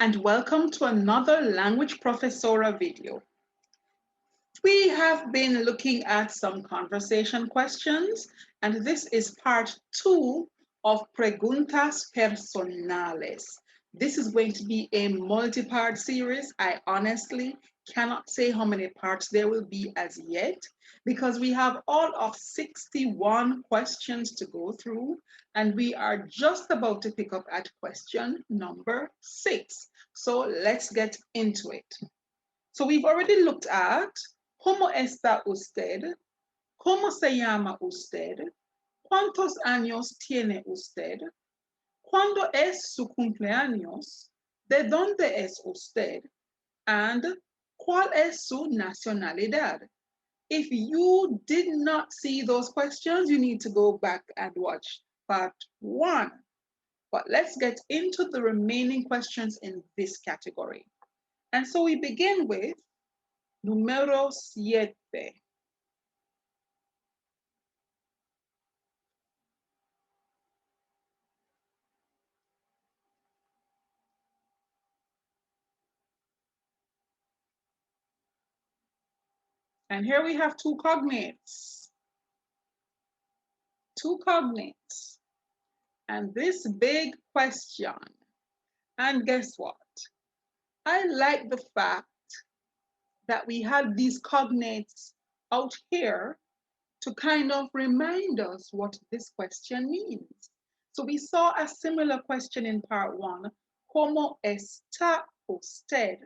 and welcome to another Language Professora video. We have been looking at some conversation questions, and this is part 2 of Preguntas Personales. This is going to be a multi-part series. I honestly cannot say how many parts there will be as yet because we have all of 61 questions to go through, and we are just about to pick up at question number 6. So let's get into it. So we've already looked at ¿Cómo está usted? ¿Cómo se llama usted? ¿Cuántos años tiene usted? ¿Cuándo es su cumpleaños? ¿De dónde es usted? And ¿cuál es su nacionalidad? If you did not see those questions, you need to go back and watch part 1. But let's get into the remaining questions in this category. And so we begin with Número 7. And here we have two cognates. Two cognates. And this big question. And guess what? I like the fact that we have these cognates out here to kind of remind us what this question means. So we saw a similar question in part 1, ¿Cómo está usted?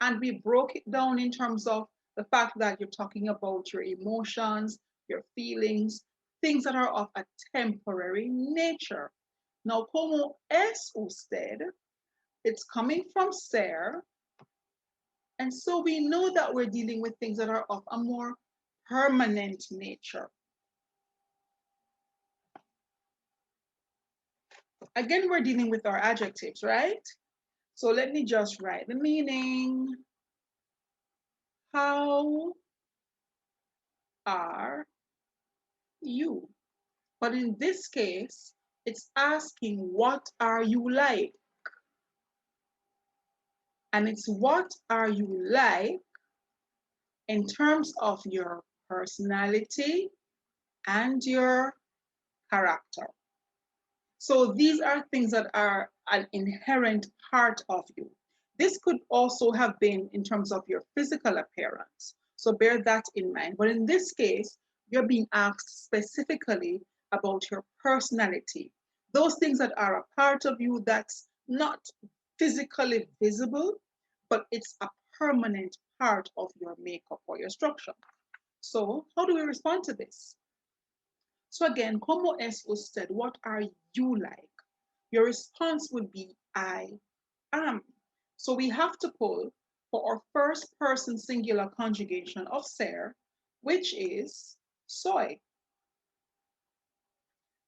And we broke it down in terms of the fact that you're talking about your emotions, your feelings, things that are of a temporary nature. Now, ¿Cómo es usted? It's coming from ser, and so we know that we're dealing with things that are of a more permanent nature. Again, we're dealing with our adjectives, right? So let me just write the meaning. How are you? But in this case, it's asking, what are you like? And it's what are you like in terms of your personality and your character. So these are things that are an inherent part of you. This could also have been in terms of your physical appearance. So bear that in mind. But in this case, you're being asked specifically about your personality. Those things that are a part of you that's not physically visible, but it's a permanent part of your makeup or your structure. So how do we respond to this? So again, ¿Cómo es usted? What are you like? Your response would be, I am. So we have to pull for our first person singular conjugation of ser, which is soy.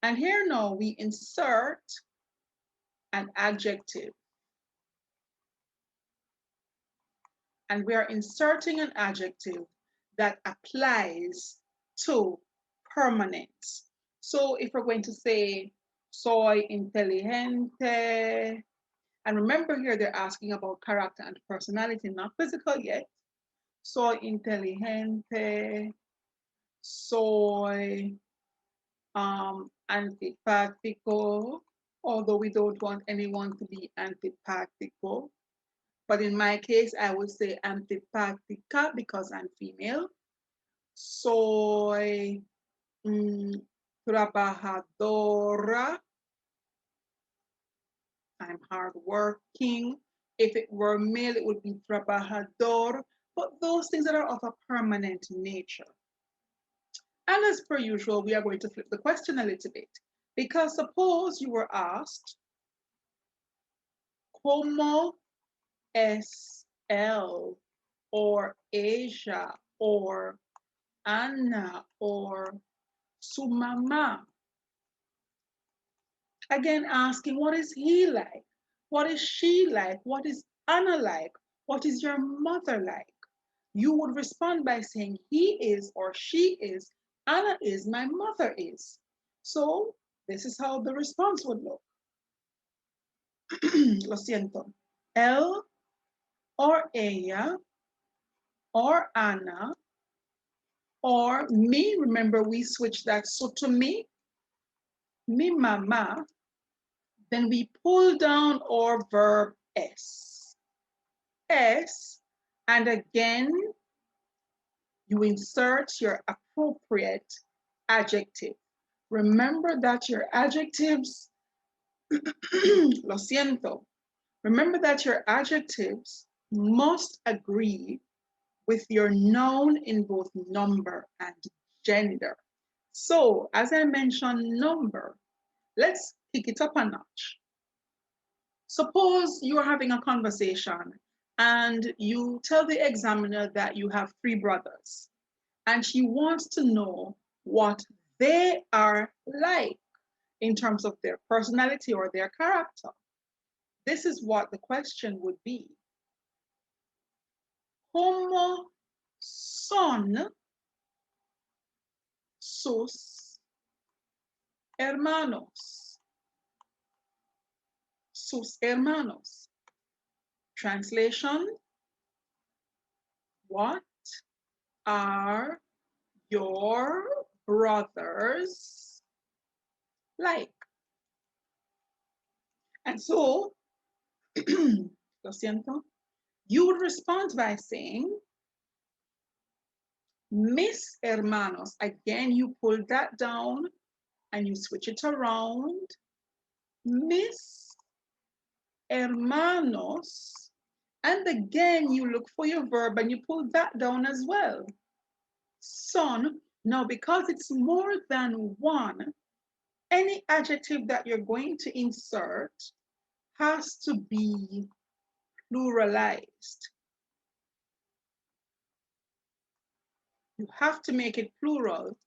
And here now we insert an adjective. And we are inserting an adjective that applies to permanence. So if we're going to say soy inteligente, and remember here they're asking about character and personality, not physical yet. Soy inteligente, soy antipático, although we don't want anyone to be antipático. But in my case, I would say antipática because I'm female. Soy trabajadora. I'm hardworking. If it were male, it would be trabajador. But those things that are of a permanent nature. And as per usual, we are going to flip the question a little bit. Because suppose you were asked, ¿Cómo es él? Or Asia, or Anna, or su mamá. Again, asking, what is he like? What is she like? What is Anna like? What is your mother like? You would respond by saying, he is or she is, Anna is, my mother is. So this is how the response would look. Lo siento. él or ella or Ana or me. Remember, we switched that so to me, mi mamá. Then we pull down our verb es. Es, and again, you insert your appropriate adjective. Remember that your adjectives, lo siento, remember that your adjectives must agree with your noun in both number and gender. So, as I mentioned, number, let's kick it up a notch. Suppose you are having a conversation and you tell the examiner that you have three brothers and she wants to know what they are like in terms of their personality or their character. This is what the question would be. ¿Cómo son sus hermanos? Sus hermanos. Translation, what are your brothers like? And so, lo siento, you would respond by saying, mis hermanos. Again, you pull that down and you switch it around. Mis hermanos. And again, you look for your verb and you pull that down as well. Son. Now, because it's more than one, any adjective that you're going to insert has to be pluralized. You have to make it plural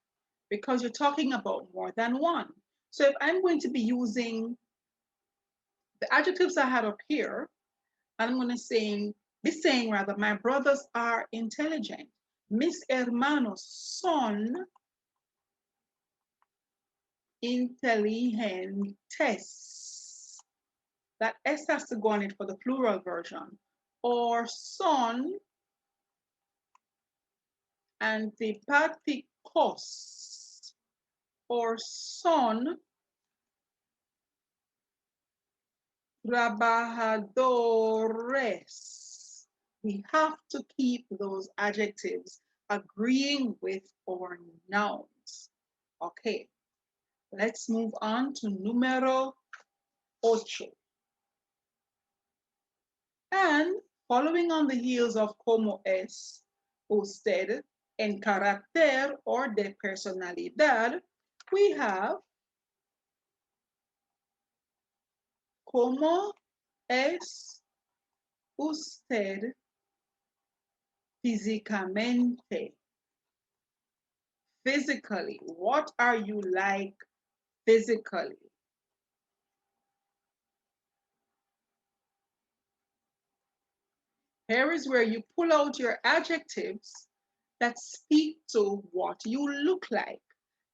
because you're talking about more than one. So if I'm going to be using the adjectives I had up here, I'm going to be saying rather, my brothers are intelligent. Mis hermanos son inteligentes. That S has to go on it for the plural version. Or son antipáticos. Or son trabajadores. We have to keep those adjectives agreeing with our nouns. Okay, let's move on to número 8. And following on the heels of como es usted en carácter or de personalidad, we have como es usted físicamente. Physically, what are you like physically? Here is where you pull out your adjectives that speak to what you look like.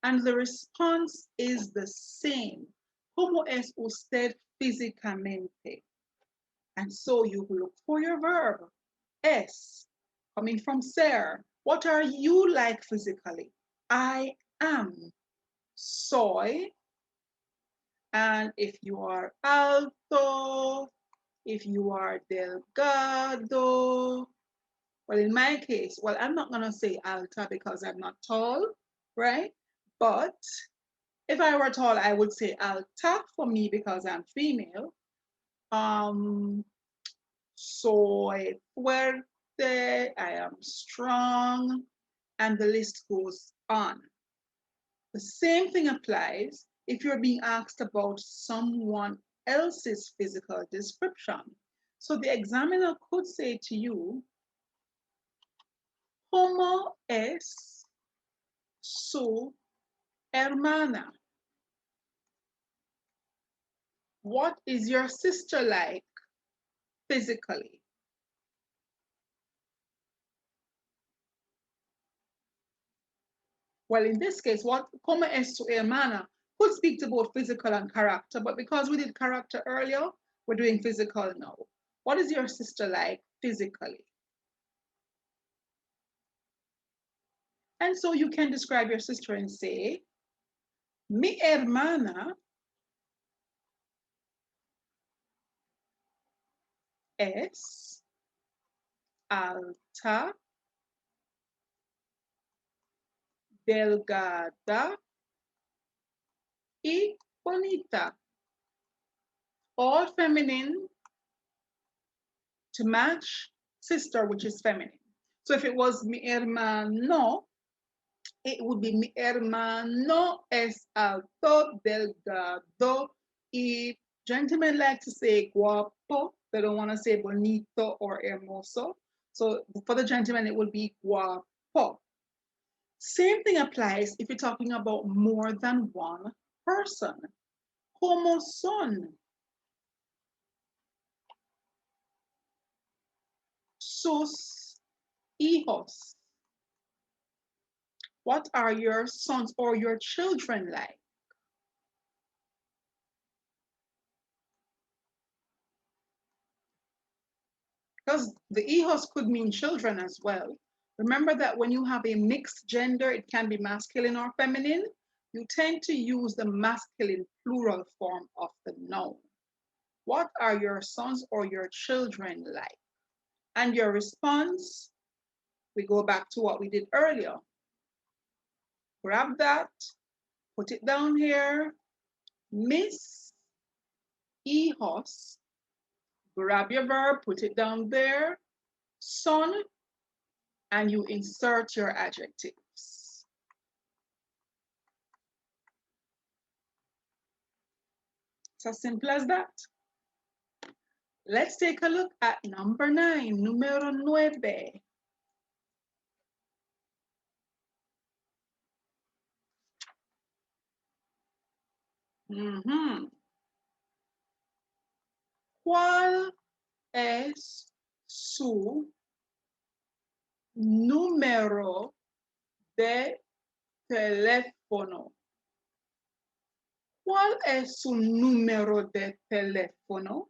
And the response is the same. ¿Cómo es usted físicamente? And so you look for your verb. Es, coming from ser. What are you like physically? I am. Soy. And if you are alto, if you are delgado, well, in my case, well, I'm not going to say alta because I'm not tall, right? But if I were tall, I would say alta for me because I'm female. Soy fuerte, I am strong, and the list goes on. The same thing applies if you're being asked about someone else's physical description. So the examiner could say to you, ¿Cómo es su hermana? What is your sister like physically? Well, in this case, what ¿Cómo es su hermana could speak to both physical and character, but because we did character earlier, we're doing physical now. What is your sister like physically? And so you can describe your sister and say, mi hermana es alta, delgada y bonita. All feminine to match sister, which is feminine. So if it was mi hermano, it would be mi hermano es alto, delgado, y gentlemen like to say guapo. They don't want to say bonito or hermoso. So for the gentleman, it would be guapo. Same thing applies if you're talking about more than one person. Como son sus hijos? What are your sons or your children like? Because the hijos could mean children as well. Remember that when you have a mixed gender, it can be masculine or feminine. You tend to use the masculine plural form of the noun. What are your sons or your children like? And your response, we go back to what we did earlier. Grab that, put it down here. Mis hijos. Grab your verb, put it down there. Son, and you insert your adjectives. It's as simple as that. Let's take a look at number 9, número 9. ¿Cuál es su número de teléfono? ¿Cuál es su número de teléfono?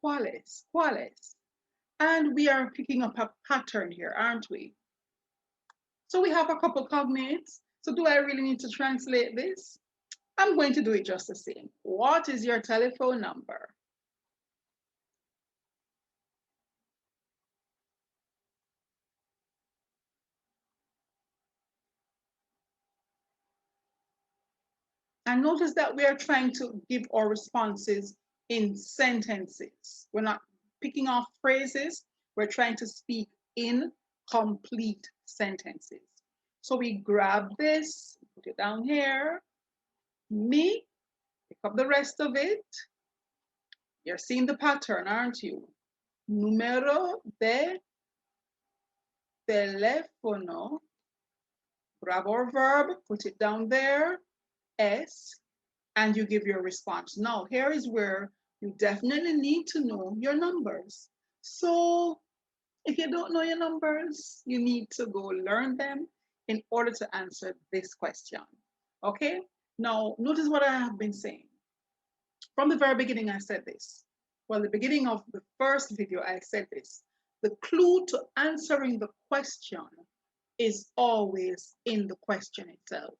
¿Cuál es? ¿Cuál es? And we are picking up a pattern here, aren't we? So we have a couple cognates. So do I really need to translate this? I'm going to do it just the same. What is your telephone number? And notice that we are trying to give our responses in sentences. We're not picking off phrases. We're trying to speak in complete sentences. So we grab this, put it down here. Me, pick up the rest of it. You're seeing the pattern, aren't you? Número de teléfono. Grab our verb, put it down there. Es, and you give your response. Now, here is where you definitely need to know your numbers. So if you don't know your numbers, you need to go learn them in order to answer this question. Okay? Now, notice what I have been saying. From the very beginning, I said this. Well, the beginning of the first video, I said this. The clue to answering the question is always in the question itself.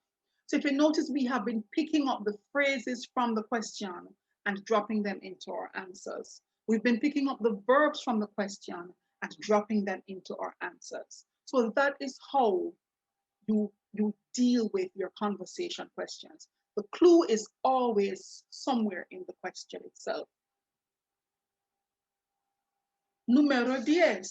So if you notice, we have been picking up the phrases from the question and dropping them into our answers. We've been picking up the verbs from the question and dropping them into our answers. So that is how you deal with your conversation questions. The clue is always somewhere in the question itself. Número 10.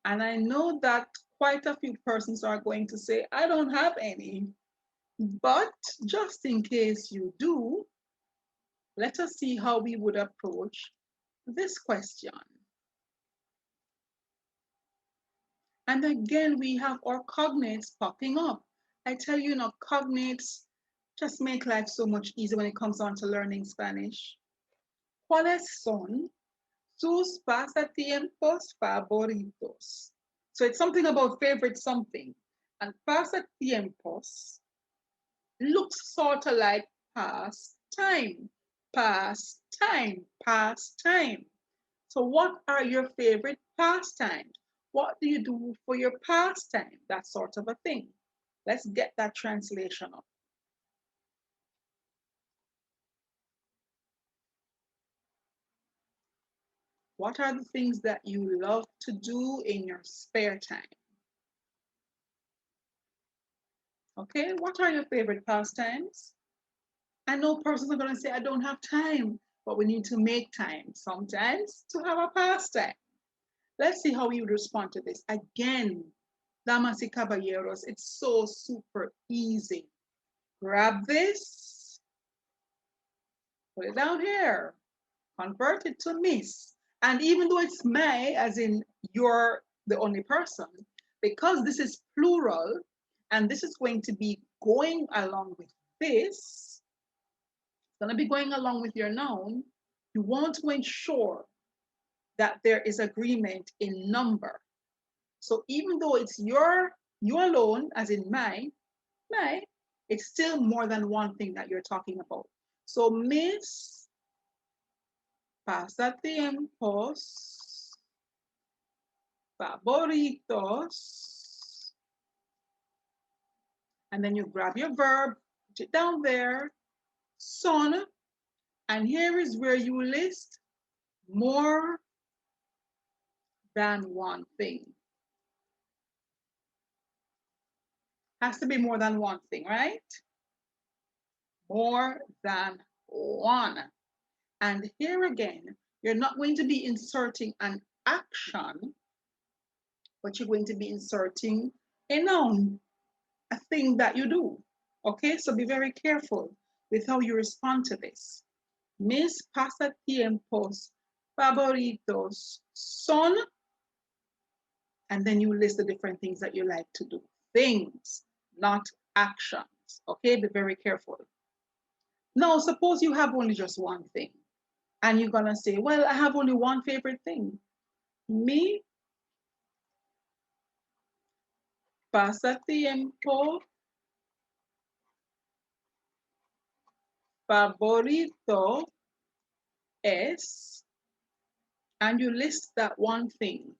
And I know that quite a few persons are going to say, I don't have any. But just in case you do, let us see how we would approach this question. And again, we have our cognates popping up. I tell you, cognates just make life so much easier when it comes on to learning Spanish. ¿Cuáles son sus pasatiempos favoritos? So it's something about favorite something. And pasatiempos looks sort of like past time, past time, past time. So what are your favorite pastimes? What do you do for your pastime? That sort of a thing. Let's get that translation up. What are the things that you love to do in your spare time? Okay, what are your favorite pastimes? I know persons are going to say, I don't have time, but we need to make time sometimes to have a pastime. Let's see how you would respond to this. Again, damas y caballeros, it's so super easy. Grab this, put it down here, convert it to miss. And even though it's may, as in you're the only person, because this is plural, and this is going to be going along with this, it's going to be going along with your noun, you want to ensure that there is agreement in number. So even though it's you alone, as in my, it's still more than one thing that you're talking about. So mis pasatiempos favoritos, and then you grab your verb, put it down there, son, and here is where you list more than one thing. Has to be more than one thing, right? More than one. And here again, you're not going to be inserting an action, but you're going to be inserting a noun, a thing that you do. Okay, so be very careful with how you respond to this. Mis pasatiempos favoritos son, and then you list the different things that you like to do. Things, not actions. Okay, be very careful. Now, suppose you have only just one thing, and you're gonna say, well, I have only one favorite thing. Mi pasatiempo favorito es, and you list that one thing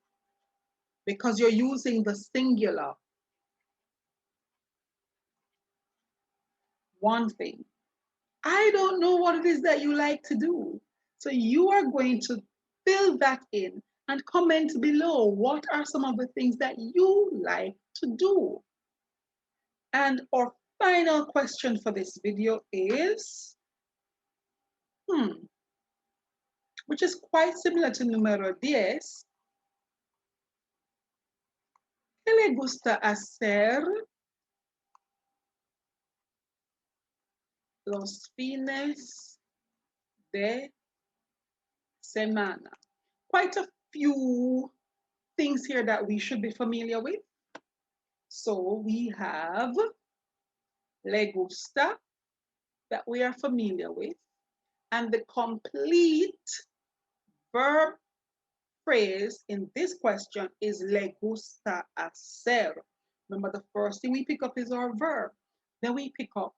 because you're using the singular, one thing. I don't know what it is that you like to do. So you are going to fill that in and comment below. What are some of the things that you like to do? And our final question for this video is, which is quite similar to número 10. ¿Qué le gusta hacer los fines de semana? Quite a few things here that we should be familiar with. So we have le gusta that we are familiar with, and the complete verb phrase in this question is le gusta hacer. Remember, the first thing we pick up is our verb. Then we pick up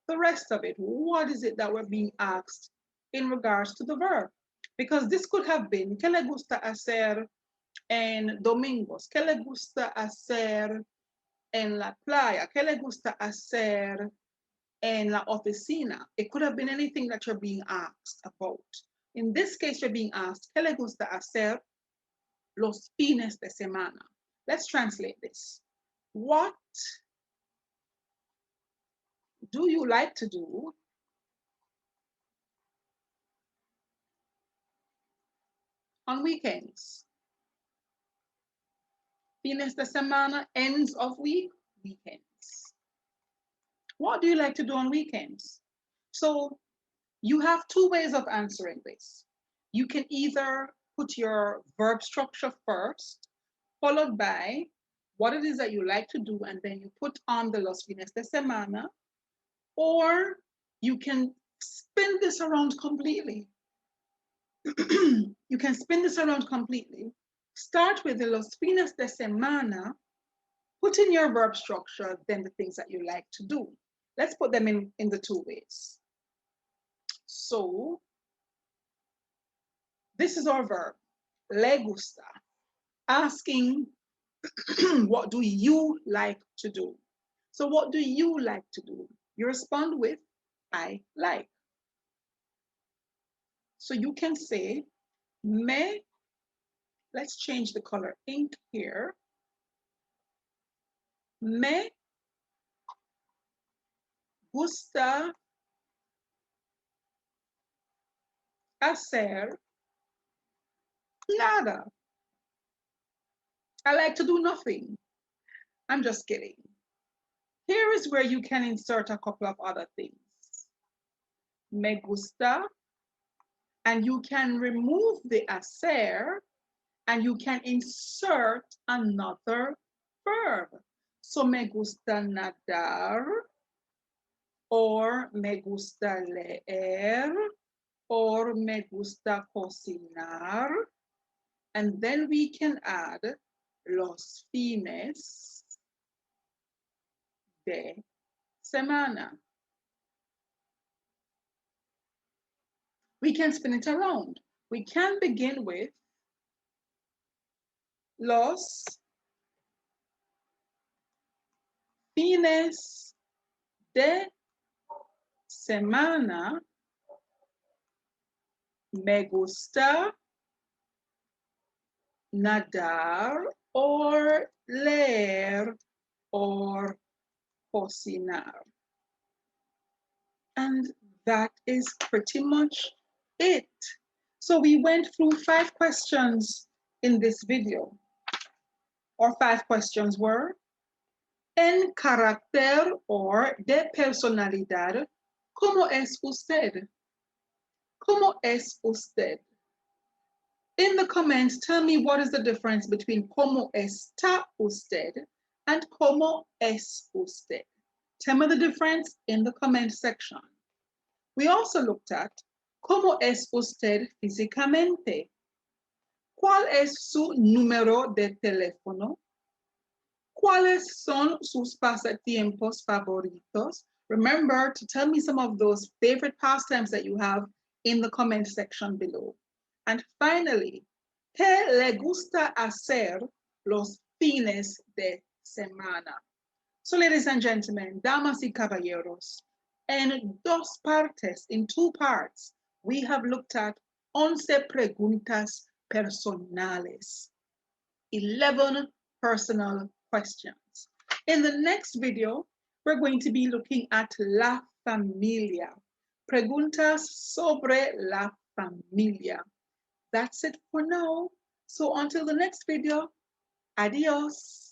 the rest of it. What is it that we're being asked in regards to the verb? Because this could have been, ¿qué le gusta hacer en domingos? ¿Qué le gusta hacer en la playa? ¿Qué le gusta hacer en la oficina? It could have been anything that you're being asked about. In this case, you're being asked, ¿qué le gusta hacer los fines de semana? Let's translate this. What do you like to do on weekends? Fines de semana, ends of week, weekends. What do you like to do on weekends? So you have two ways of answering this. You can either put your verb structure first, followed by what it is that you like to do, and then you put on the los fines de semana, or you can spin this around completely. You can spin this around completely. Start with the los fines de semana, put in your verb structure, then the things that you like to do. Let's put them in the two ways. So this is our verb, le gusta, asking what do you like to do? So what do you like to do? You respond with I like. So you can say me, let's change the color ink here. Me gusta hacer nada. I like to do nothing. I'm just kidding. Here is where you can insert a couple of other things. Me gusta, and you can remove the hacer and you can insert another verb. So me gusta nadar, or me gusta leer, or me gusta cocinar. And then we can add los fines de semana. We can spin it around. We can begin with los fines de semana me gusta nadar or leer or cocinar. And that is pretty much it. So we went through 5 questions in this video. Our 5 questions were: en carácter or de personalidad, ¿cómo es usted? ¿Cómo es usted? In the comments, tell me what is the difference between ¿cómo está usted and ¿cómo es usted? Tell me the difference in the comment section. We also looked at ¿cómo es usted físicamente? ¿Cuál es su número de teléfono? ¿Cuáles son sus pasatiempos favoritos? Remember to tell me some of those favorite pastimes that you have in the comment section below. And finally, ¿qué le gusta hacer los fines de semana? So ladies and gentlemen, damas y caballeros, in 2 parts, we have looked at 11 preguntas personales, 11 personal questions. In the next video, we're going to be looking at la familia, preguntas sobre la familia. That's it for now. So until the next video, adios.